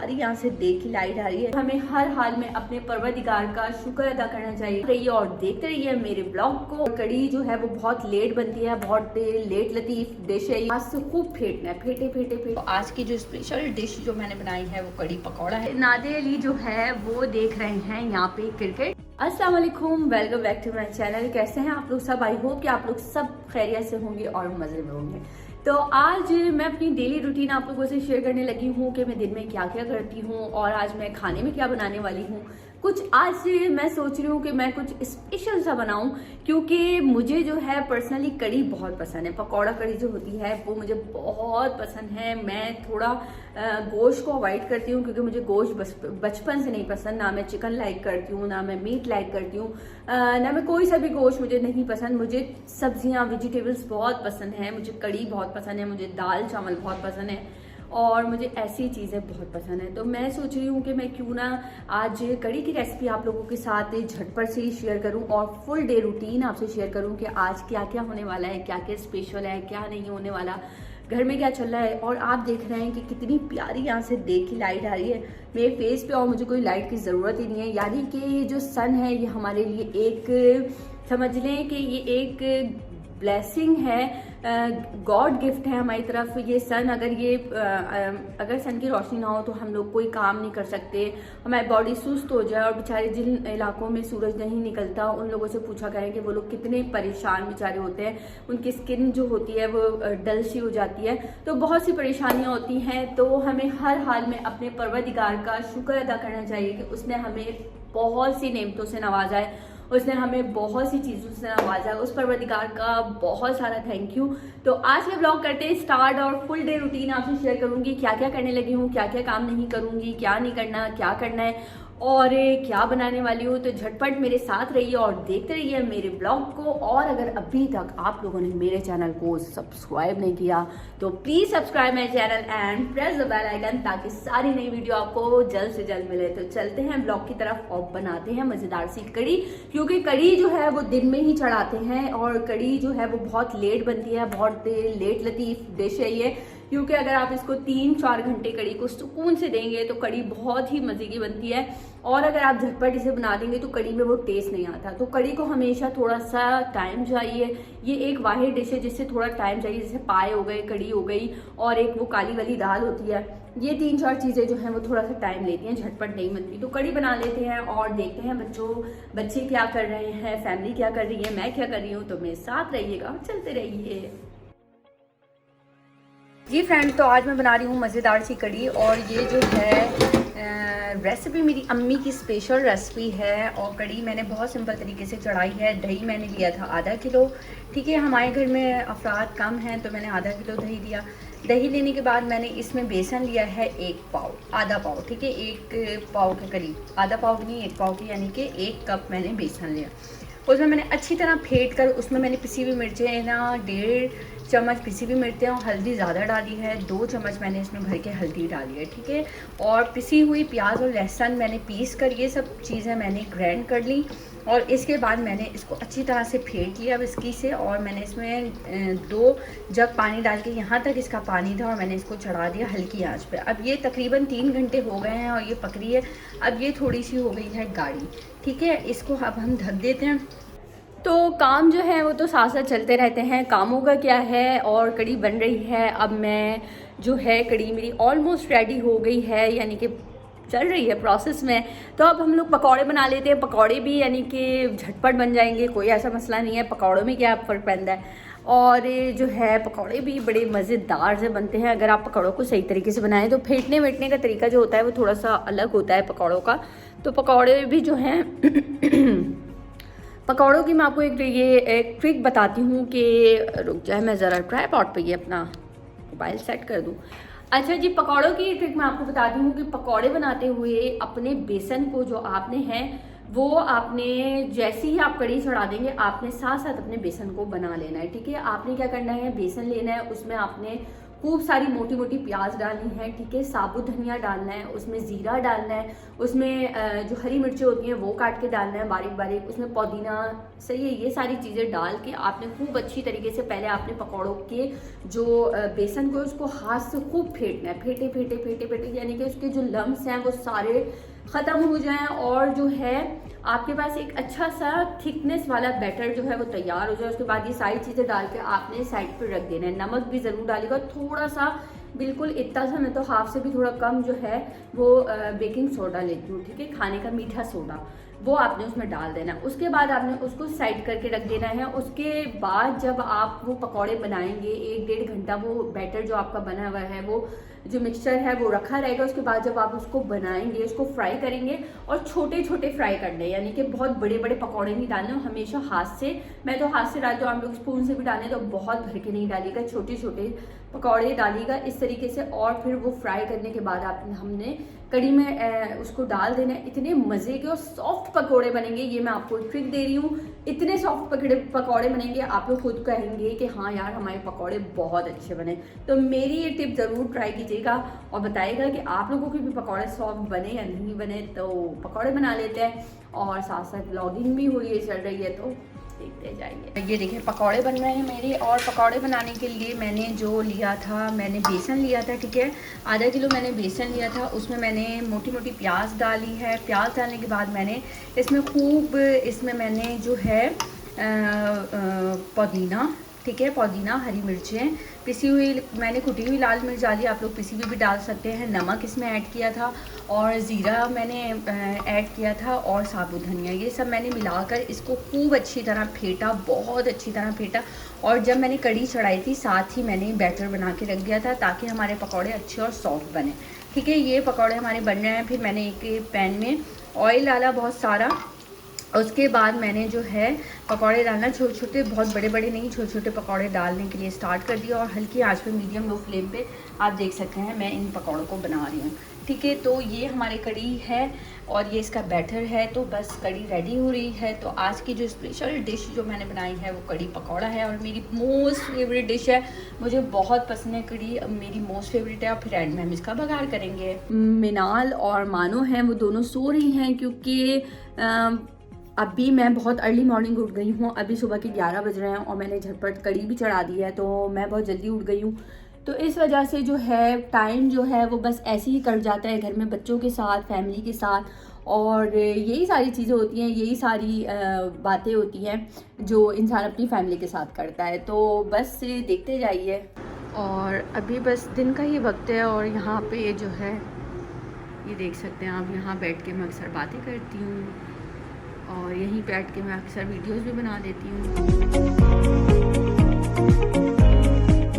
प्यारी यहाँ से देख के लाइट आ रही है। हमें हर हाल में अपने परवरदिगार का शुक्र अदा करना चाहिए। रहिए और देखते रहिए मेरे ब्लॉग को। कड़ी जो है वो बहुत लेट बनती है, बहुत लेट लतीफ डिश है। आज से खूब फेंटना है, फेंटे फेंटे फेंटे। तो आज की जो स्पेशल डिश जो मैंने बनाई है वो कड़ी पकौड़ा है। नादे अली जो है वो देख रहे हैं यहाँ पे क्रिकेट। अस्सलाम वालेकुम, welcome back to my channel. कैसे हैं आप लोग सब? आई होप कि आप लोग सब खैरियत से होंगे और मजे में होंगे। तो आज मैं अपनी डेली रूटीन आप लोगों से शेयर करने लगी हूँ कि मैं दिन में क्या क्या करती हूँ और आज मैं खाने में क्या बनाने वाली हूँ। कुछ आज मैं सोच रही हूँ कि मैं कुछ स्पेशल सा बनाऊँ, क्योंकि मुझे जो है पर्सनली कड़ी बहुत पसंद है। पकौड़ा कड़ी जो होती है वो मुझे बहुत पसंद है। मैं थोड़ा गोश्त को अवॉइड करती हूँ क्योंकि मुझे गोश्त बचपन से नहीं पसंद। ना मैं चिकन लाइक करती हूँ, ना मैं मीट लाइक करती हूँ, ना मैं कोई सा भी गोश्त मुझे नहीं पसंद। मुझे सब्जियाँ वेजिटेबल्स बहुत पसंद है, मुझे कड़ी बहुत पसंद है, मुझे दाल चावल बहुत पसंद है और मुझे ऐसी चीज़ें बहुत पसंद है। तो मैं सोच रही हूँ कि मैं क्यों ना आज कड़ी की रेसिपी आप लोगों के साथ झटपट से ही शेयर करूँ और फुल डे रूटीन आपसे शेयर करूँ कि आज क्या क्या होने वाला है, क्या क्या स्पेशल है, क्या नहीं होने वाला, घर में क्या चल रहा है। और आप देख रहे हैं कि कितनी प्यारी यहाँ से देख की लाइट आ रही है मेरे फेस पे और मुझे कोई लाइट की ज़रूरत ही नहीं है। यानी कि ये जो सन है ये हमारे लिए एक समझ लें कि ये एक ब्लेसिंग है, गॉड गिफ्ट है हमारी तरफ। ये सन अगर सन की रोशनी ना हो तो हम लोग कोई काम नहीं कर सकते, हमारी बॉडी सुस्त हो जाए। और बेचारे जिन इलाकों में सूरज नहीं निकलता उन लोगों से पूछा करें कि वो लोग कितने परेशान बेचारे होते हैं। उनकी स्किन जो होती है वो डल सी हो जाती है, तो बहुत सी परेशानियां होती हैं। तो हमें हर हाल में अपने परवरदिगार का शुक्र अदा करना चाहिए कि उसने हमें बहुत सी नेमतों से नवाजा है, उसने हमें बहुत सी चीज़ों से नवाजा है। उस परवरदिगार का बहुत सारा थैंक यू। तो आज मैं ब्लॉग करते हैं स्टार्ट और फुल डे रूटीन आपसे शेयर करूंगी, क्या क्या करने लगी हूँ, क्या क्या काम नहीं करूंगी, क्या नहीं करना, क्या करना है और क्या बनाने वाली हूँ। तो झटपट मेरे साथ रहिए और देखते रहिए मेरे ब्लॉग को। और अगर अभी तक आप लोगों ने मेरे चैनल को सब्सक्राइब नहीं किया तो please subscribe my channel and press the bell icon ताकि सारी नई वीडियो आपको जल्द से जल्द मिले। तो चलते हैं ब्लॉग की तरफ और बनाते हैं मजेदार सी कड़ी, क्योंकि कड़ी जो है वो दिन में ही चढ़ाते हैं और कड़ी जो है वो बहुत लेट बनती है, बहुत लेट लतीफ डिश है ये। क्योंकि अगर आप इसको 3-4 घंटे कड़ी को सुकून से देंगे तो कड़ी बहुत ही मजे की बनती है। और अगर आप झटपट इसे बना देंगे तो कड़ी में वो टेस्ट नहीं आता। तो कड़ी को हमेशा थोड़ा सा टाइम चाहिए। ये एक वाहिद डिश है जिससे थोड़ा टाइम चाहिए, जैसे पाए हो गए, कड़ी हो गई और एक वो काली वाली दाल होती है। ये 3-4 चीज़ें जो हैं वो थोड़ा सा टाइम लेती हैं, झटपट नहीं बनती। तो कड़ी बना लेते हैं और देखते हैं बच्चे क्या कर रहे हैं, फैमिली क्या कर रही है, मैं क्या कर रही हूँ। तो मेरे साथ रहिएगा, चलते रहिए जी फ्रेंड। तो आज मैं बना रही हूँ मज़ेदार सी कड़ी और ये जो है रेसिपी मेरी अम्मी की स्पेशल रेसिपी है। और कड़ी मैंने बहुत सिंपल तरीके से चढ़ाई है। दही मैंने लिया था आधा किलो, ठीक है। हमारे घर में अफराद कम हैं तो मैंने आधा किलो दही लिया। दही लेने के बाद मैंने इसमें बेसन लिया है 1 पाव, आधा पाव, ठीक है। 1 पाव के करीब, आधा पाव नहीं 1 पाव की, यानी कि 1 कप मैंने बेसन लिया। उसमें मैंने अच्छी तरह फेंट कर उसमें मैंने पिसी हुई मिर्चें ना 1.5 चम्मच पिसी हुई मिर्चें और हल्दी ज़्यादा डाली है, 2 चम्मच मैंने इसमें भर के हल्दी डाली है, ठीक है। और पिसी हुई प्याज और लहसुन मैंने पीस कर ये सब चीज़ें मैंने ग्राइंड कर ली। और इसके बाद मैंने इसको अच्छी तरह से फेंट लिया विस्की से और मैंने इसमें 2 जग पानी डाल के यहाँ तक इसका पानी था और मैंने इसको चढ़ा दिया हल्की आंच पे। अब ये तकरीबन 3 घंटे हो गए हैं और ये पक रही है। अब ये थोड़ी सी हो गई है गाढ़ी, ठीक है। इसको अब हम ढक देते हैं। तो काम जो है वो तो साथ साथ चलते रहते हैं। कामों का क्या है, और कड़ी बन रही है। अब मैं जो है कड़ी मेरी ऑलमोस्ट रेडी हो गई है, यानी कि चल रही है प्रोसेस में। तो अब हम लोग पकौड़े बना लेते हैं। पकौड़े भी यानी कि झटपट बन जाएंगे, कोई ऐसा मसला नहीं है। पकौड़ों में क्या फ़र्क पैदा है। और जो है पकौड़े भी बड़े मज़ेदार से बनते हैं अगर आप पकौड़ों को सही तरीके से बनाएं। तो फेंटने वेटने का तरीका जो होता है वो थोड़ा सा अलग होता है पकौड़ों का। तो पकौड़े भी जो हैं पकौड़ों की मैं आपको एक ट्रिक बताती हूँ कि रुक जाए मैं ज़रा ट्राइपॉड पे ये अपना मोबाइल सेट कर दूँ। अच्छा जी, पकौड़ों की ट्रिक मैं आपको बताती हूँ कि पकौड़े बनाते हुए अपने बेसन को जो आपने है वो आपने जैसे ही आप कड़ी चढ़ा देंगे आपने साथ साथ अपने बेसन को बना लेना है, ठीक है। आपने क्या करना है, बेसन लेना है, उसमें आपने खूब सारी मोटी मोटी प्याज डालनी है, ठीक है, साबुत धनिया डालना है, उसमें ज़ीरा डालना है, उसमें जो हरी मिर्चें होती हैं वो काट के डालना है बारीक बारीक, उसमें पुदीना, सही है, ये सारी चीज़ें डाल के आपने खूब अच्छी तरीके से पहले आपने पकौड़ों के जो बेसन को उसको हाथ से खूब फेंटना है, फेंटे फेंटे फेंटे फेंटे, यानी कि उसके जो लम्स हैं वो सारे ख़त्म हो जाएं और जो है आपके पास एक अच्छा सा थिकनेस वाला बैटर जो है वो तैयार हो जाए। उसके बाद ये सारी चीज़ें डाल के आपने साइड पर रख देना है। नमक भी ज़रूर डालेगा, थोड़ा सा, बिल्कुल इतना सा, मैं तो हाफ से भी थोड़ा कम जो है वो बेकिंग सोडा लेती हूँ, ठीक है, खाने का मीठा सोडा, वो आपने उसमें डाल देना है। उसके बाद आपने उसको साइड करके रख देना है। उसके बाद जब आप वो पकौड़े बनाएंगे 1-1.5 घंटा वो बैटर जो आपका बना हुआ है, वो जो मिक्सचर है वो रखा रहेगा। उसके बाद जब आप उसको बनाएंगे, उसको फ्राई करेंगे और छोटे छोटे फ्राई करने, यानी कि बहुत बड़े बड़े पकौड़े नहीं डालने, हमेशा हाथ से, मैं तो हाथ से डालती हूँ, आप लोग स्पून से भी डालें तो बहुत भर के नहीं डालिएगा, छोटे छोटे पकौड़े डालिएगा इस तरीके से। और फिर वो फ्राई करने के बाद हमने कढ़ी में उसको डाल देना है। इतने मज़े के और सॉफ्ट पकौड़े बनेंगे, ये मैं आपको ट्रिक दे रही हूँ, इतने सॉफ्ट पकौड़े बनेंगे आप लोग खुद कहेंगे कि हाँ यार हमारे पकौड़े बहुत अच्छे बने। तो मेरी ये टिप ज़रूर ट्राई कीजिएगा और बताइएगा कि आप लोगों के भी पकौड़े सॉफ्ट बने या नहीं बने। तो पकौड़े बना लेते हैं और साथ साथ व्लॉगिंग भी हो रही है, चल रही है, तो देखते जाइए। ये देखिए पकौड़े बन रहे हैं मेरे, और पकौड़े बनाने के लिए मैंने जो लिया था, मैंने बेसन लिया था, ठीक है, आधा किलो मैंने बेसन लिया था। उसमें मैंने मोटी मोटी प्याज डाली है। प्याज डालने के बाद मैंने इसमें मैंने जो है पुदीना, ठीक है, पुदीना, हरी मिर्चें, पिसी हुई, मैंने कुटी हुई लाल मिर्च डाली, आप लोग पिसी हुई भी डाल सकते हैं, नमक इसमें ऐड किया था और ज़ीरा मैंने ऐड किया था और साबुत धनिया, ये सब मैंने मिलाकर इसको खूब अच्छी तरह फेंटा, बहुत अच्छी तरह फेंटा। और जब मैंने कढ़ी चढ़ाई थी साथ ही मैंने बैटर बना के रख दिया था ताकि हमारे पकौड़े अच्छे और सॉफ्ट बने, ठीक है। ये पकौड़े हमारे बन रहे हैं। फिर मैंने एक पैन में ऑयल डाला बहुत सारा, उसके बाद मैंने जो है पकौड़े डालना छोटे छोटे, बहुत बड़े बड़े नहीं, छोटे छोटे पकौड़े डालने के लिए स्टार्ट कर दिया और हल्की आंच पे, मीडियम लो फ्लेम पे आप देख सकते हैं मैं इन पकौड़ों को बना रही हूँ, ठीक है। तो ये हमारी कढ़ी है और ये इसका बैटर है, तो बस कढ़ी रेडी हो रही है। तो आज की जो स्पेशल डिश जो मैंने बनाई है वो कढ़ी पकौड़ा है और मेरी मोस्ट फेवरेट डिश है, मुझे बहुत पसंद है कढ़ी, मेरी मोस्ट फेवरेट है। और फिर एंड में हम इसका बघार करेंगे। मिनाल और मानो हैं, वो दोनों सो रही हैं क्योंकि अभी मैं बहुत अर्ली मॉर्निंग उठ गई हूँ। अभी सुबह के 11 बज रहे हैं और मैंने झटपट कढ़ी भी चढ़ा दी है, तो मैं बहुत जल्दी उठ गई हूँ। तो इस वजह से जो है टाइम जो है वो बस ऐसे ही कट जाता है घर में बच्चों के साथ, फैमिली के साथ, और यही सारी चीज़ें होती हैं, यही सारी बातें होती हैं जो इंसान अपनी फैमिली के साथ करता है। तो बस देखते जाइए। और अभी बस दिन का ही वक्त है और यहाँ पे जो है ये देख सकते हैं आप, यहाँ बैठ के मैं अक्सर बातें करती हूँ और यहीं बैठ के मैं अक्सर वीडियोस भी बना देती हूँ।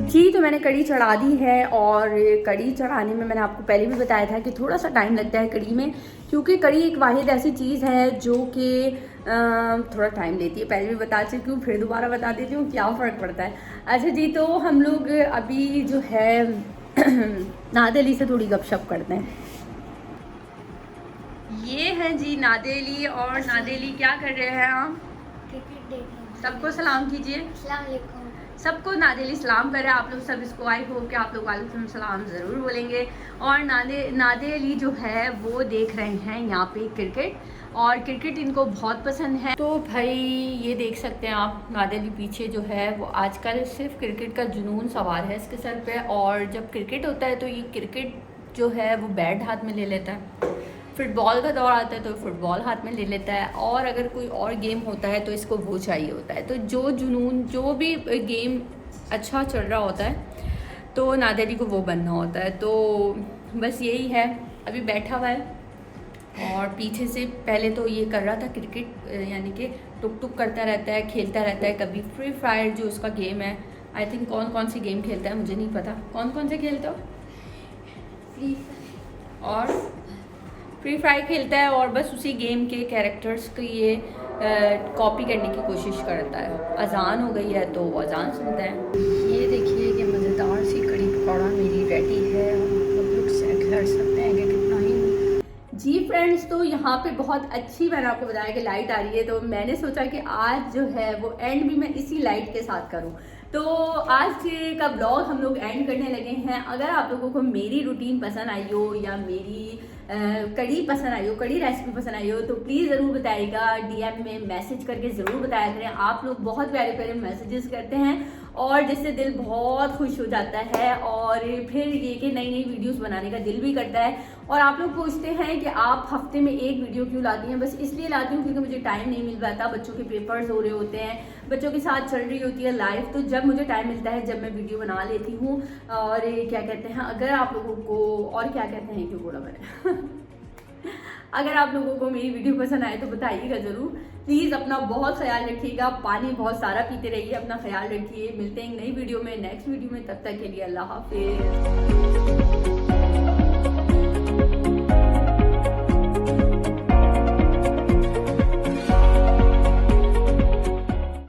जी, तो मैंने कढ़ी चढ़ा दी है और कढ़ी चढ़ाने में मैंने आपको पहले भी बताया था कि थोड़ा सा टाइम लगता है कढ़ी में, क्योंकि कढ़ी एक वाहिद ऐसी चीज़ है जो कि थोड़ा टाइम लेती है। पहले भी बता चुकी हूँ, फिर दोबारा बता देती हूँ, क्या फ़र्क पड़ता है। अच्छा जी, तो हम लोग अभी जो है नादेली से थोड़ी गपशप करते हैं। ये है जी नादेली, और नादेली क्या कर रहे हैं आप? क्रिकेट देख रहे हैं। सबको सलाम कीजिए। अस्सलाम वालेकुम। सबको नादेली सलाम कर रहे हैं। आप लोग सब इसको, आई होप कि आप लोग वालेकुम सलाम ज़रूर बोलेंगे। और नादेली जो है वो देख रहे हैं यहाँ पे क्रिकेट, और क्रिकेट इनको बहुत पसंद है। तो भाई ये देख सकते हैं आप, नादेली पीछे जो है वो आजकल सिर्फ क्रिकेट का जुनून सवार है इसके सर पे। और जब क्रिकेट होता है तो ये क्रिकेट जो है वो बैट हाथ में ले लेता है, फुटबॉल का दौर आता है तो फुटबॉल हाथ में ले लेता है, और अगर कोई और गेम होता है तो इसको वो चाहिए होता है। तो जो जुनून, जो भी गेम अच्छा चल रहा होता है तो नादेली को वो बनना होता है। तो बस यही है, अभी बैठा हुआ है और पीछे से पहले तो ये कर रहा था क्रिकेट, यानी कि टुक टुक करता रहता है, खेलता रहता है। कभी फ्री फायर जो उसका गेम है, आई थिंक कौन कौन सी गेम खेलता है मुझे नहीं पता, कौन कौन से खेलते हो? और फ्री फायर खेलता है और बस उसी गेम के कैरेक्टर्स की ये कॉपी करने की कोशिश करता है। अजान हो गई है तो वो अजान सुनता है। ये देखिए कि मज़ेदार सी कढ़ी पकौड़ा मेरी रेडी है और मतलब लोग चेक कर सकते हैं कि कितना ही। जी फ्रेंड्स, तो यहाँ पे बहुत अच्छी, मैंने आपको बताया कि लाइट आ रही है, तो मैंने सोचा कि आज जो है वो एंड भी मैं इसी लाइट के साथ करूँ। तो आज का ब्लॉग हम लोग एंड करने लगे हैं। अगर आप लोगों को मेरी रूटीन पसंद आई हो या मेरी कड़ी पसंद आई हो, कड़ी रेसिपी पसंद आई हो, तो प्लीज़ ज़रूर बताइएगा, डीएम में मैसेज करके ज़रूर बताया करें। आप लोग बहुत प्यारे प्यारे मैसेजेस करते हैं और जिससे दिल बहुत खुश हो जाता है और फिर ये कि नई नई वीडियोस बनाने का दिल भी करता है। और आप लोग पूछते हैं कि आप हफ्ते में एक वीडियो क्यों लाती हैं? बस इसलिए लाती हूँ क्योंकि मुझे टाइम नहीं मिल पाता, बच्चों के पेपर्स हो रहे होते हैं, बच्चों के साथ चल रही होती है लाइफ, तो जब मुझे टाइम मिलता है जब मैं वीडियो बना लेती हूँ। और क्या कहते हैं, अगर आप लोगों को और क्या कहते हैं, क्यों बोला मैंने अगर आप लोगों को मेरी वीडियो पसंद आए तो बताइएगा ज़रूर। प्लीज़ अपना बहुत ख्याल रखिएगा, पानी बहुत सारा पीते रहिए, अपना ख्याल रखिए। मिलते हैं नई वीडियो में, नेक्स्ट वीडियो में, तब तक के लिए अल्लाह हाफिज़।